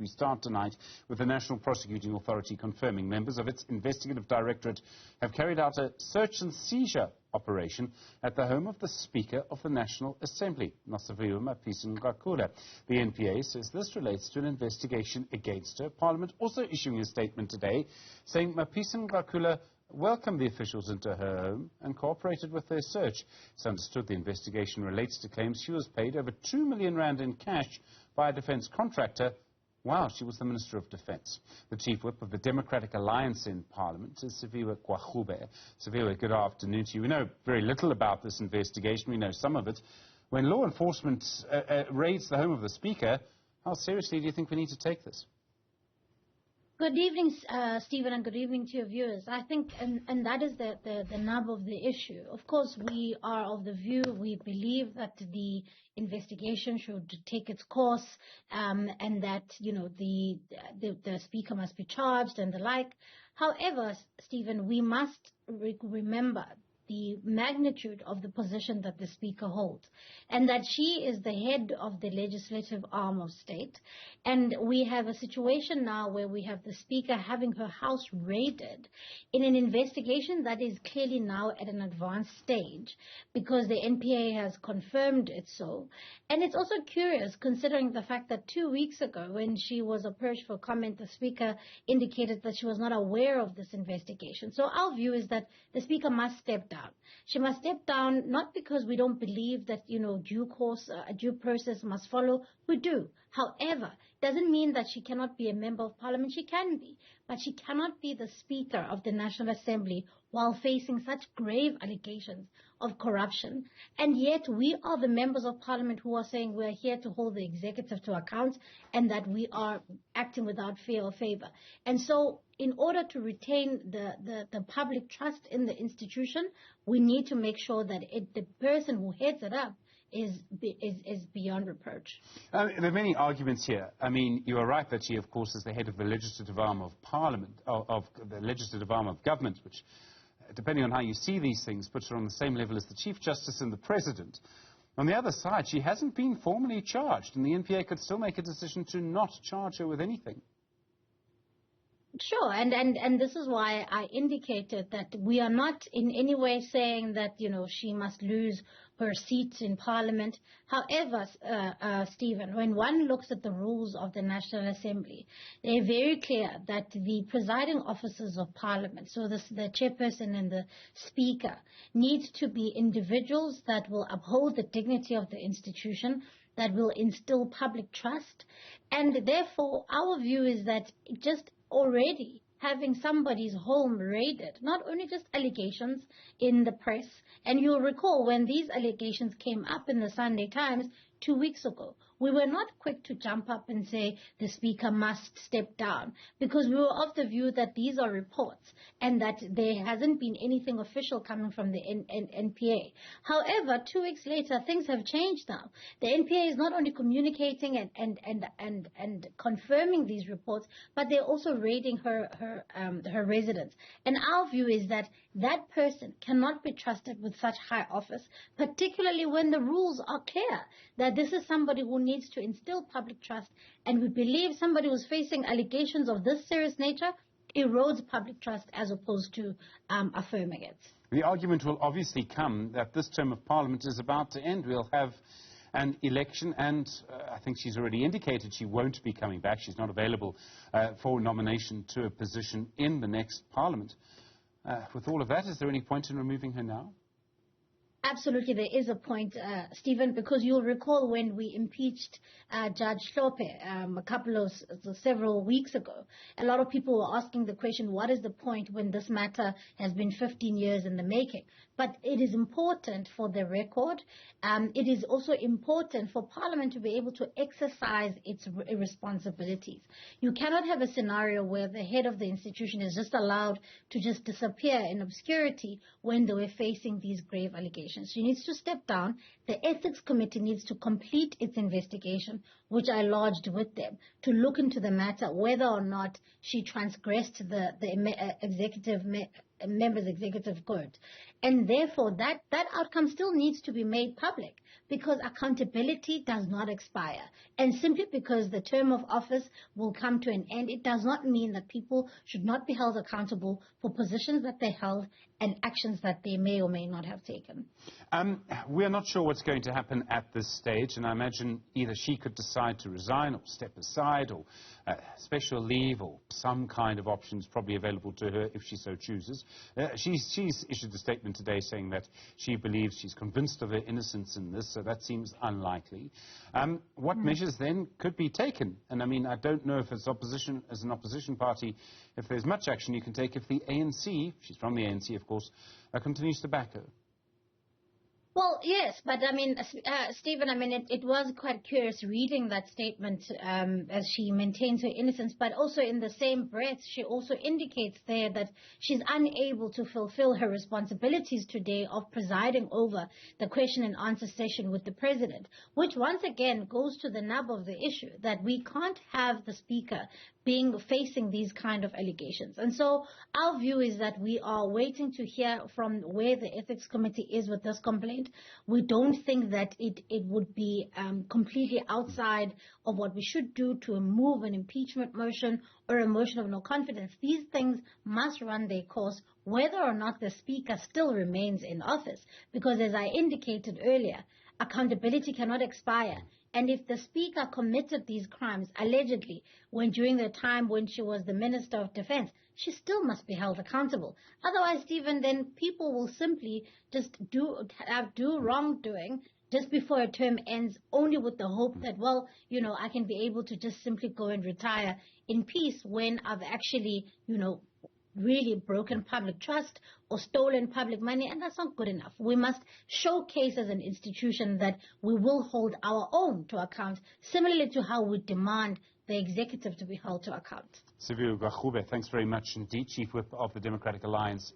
We start tonight with the National Prosecuting Authority confirming members of its investigative directorate have carried out a search and seizure operation at the home of the Speaker of the National Assembly, Nosiviwe Mapisa-Nqakula. The NPA says this relates to an investigation against her. Parliament also issuing a statement today saying Mapisa-Nqakula welcomed the officials into her home and cooperated with their search. It's understood the investigation relates to claims she was paid over R2 million in cash by a defence contractor while she was the Minister of Defence. The Chief Whip of the Democratic Alliance in Parliament is Siviwe Gwarube. Siviwe, good afternoon to you. We know very little about this investigation. We know some of it. When law enforcement raids the home of the Speaker, how seriously do you think we need to take this? Good evening, Stephen, and good evening to your viewers. I think, and that is the nub of the issue. Of course, we are of the view, we believe that the investigation should take its course, and that, you know, the Speaker must be charged and the like. However, Stephen, we must remember the magnitude of the position that the Speaker holds, and that she is the head of the legislative arm of state. And we have a situation now where we have the Speaker having her house raided in an investigation that is clearly now at an advanced stage because the NPA has confirmed it so. And it's also curious considering the fact that 2 weeks ago when she was approached for comment, the Speaker indicated that she was not aware of this investigation. So our view is that the Speaker must step down. She must step down not because we don't believe that, you know, due course, a due process must follow. We do. However, doesn't mean that she cannot be a member of Parliament. She can be, but she cannot be the Speaker of the National Assembly while facing such grave allegations of corruption. And yet we are the members of Parliament who are saying we are here to hold the executive to account and that we are acting without fear or favor. And so in order to retain the public trust in the institution, we need to make sure that the person who heads it up is beyond reproach. There are many arguments here. I mean, you are right that she, of course, is the head of the legislative arm of Parliament, of the legislative arm of government, which, depending on how you see these things, puts her on the same level as the Chief Justice and the President. On the other side, she hasn't been formally charged, and the NPA could still make a decision to not charge her with anything. Sure, and this is why I indicated that we are not in any way saying that, you know, she must lose her seat in Parliament. However, Stephen, when one looks at the rules of the National Assembly, they're very clear that the presiding officers of Parliament, so the chairperson and the Speaker, need to be individuals that will uphold the dignity of the institution, that will instill public trust. And therefore, our view is that just already having somebody's home raided, not only just allegations in the press, and you'll recall when these allegations came up in the Sunday Times 2 weeks ago, we were not quick to jump up and say the Speaker must step down because we were of the view that these are reports and that there hasn't been anything official coming from the NPA. However, 2 weeks later, things have changed now. The NPA is not only communicating and confirming these reports, but they're also raiding her residence. And our view is that that person cannot be trusted with such high office, particularly when the rules are clear that this is somebody who needs to instill public trust, and we believe somebody who's facing allegations of this serious nature erodes public trust as opposed to affirming it. The argument will obviously come that this term of Parliament is about to end. We'll have an election, and I think she's already indicated she won't be coming back. She's not available for nomination to a position in the next Parliament. With all of that, is there any point in removing her now? Absolutely, there is a point, Stephen, because you'll recall when we impeached Judge Hlophe several weeks ago, a lot of people were asking the question, what is the point when this matter has been 15 years in the making? But it is important for the record. It is also important for Parliament to be able to exercise its responsibilities. You cannot have a scenario where the head of the institution is just allowed to just disappear in obscurity when they were facing these grave allegations. She needs to step down. The Ethics Committee needs to complete its investigation, which I lodged with them, to look into the matter, whether or not she transgressed the executive members executive court. And therefore, that outcome still needs to be made public, because accountability does not expire. And simply because the term of office will come to an end, it does not mean that people should not be held accountable for positions that they held and actions that they may or may not have taken. We're not sure what's going to happen at this stage, and I imagine either she could decide to resign or step aside, or special leave, or some kind of options probably available to her if she so chooses. She's issued a statement today saying that she believes, she's convinced of her innocence in this, so that seems unlikely. What measures then could be taken? And I mean, I don't know if as an opposition party, if there's much action you can take if the ANC, she's from the ANC of course, continues to back her. Well, yes, but I mean, Stephen, I mean, it was quite curious reading that statement as she maintains her innocence, but also in the same breath, she also indicates there that she's unable to fulfill her responsibilities today of presiding over the question and answer session with the president, which once again goes to the nub of the issue, that we can't have the speaker facing these kind of allegations. And so our view is that we are waiting to hear from where the ethics committee is with this complaint. We don't think that it would be completely outside of what we should do to move an impeachment motion or a motion of no confidence. These things must run their course whether or not the speaker still remains in office, because as I indicated earlier, accountability cannot expire. And if the speaker committed these crimes, allegedly, during the time when she was the Minister of Defense, she still must be held accountable. Otherwise, Stephen, then people will simply just do wrongdoing just before a term ends, only with the hope that, well, you know, I can be able to just simply go and retire in peace when I've actually, you know, really broken public trust or stolen public money, and that's not good enough. We must showcase as an institution that we will hold our own to account, similarly to how we demand the executive to be held to account. Siviwe Gwarube, thanks very much indeed, Chief Whip of the Democratic Alliance.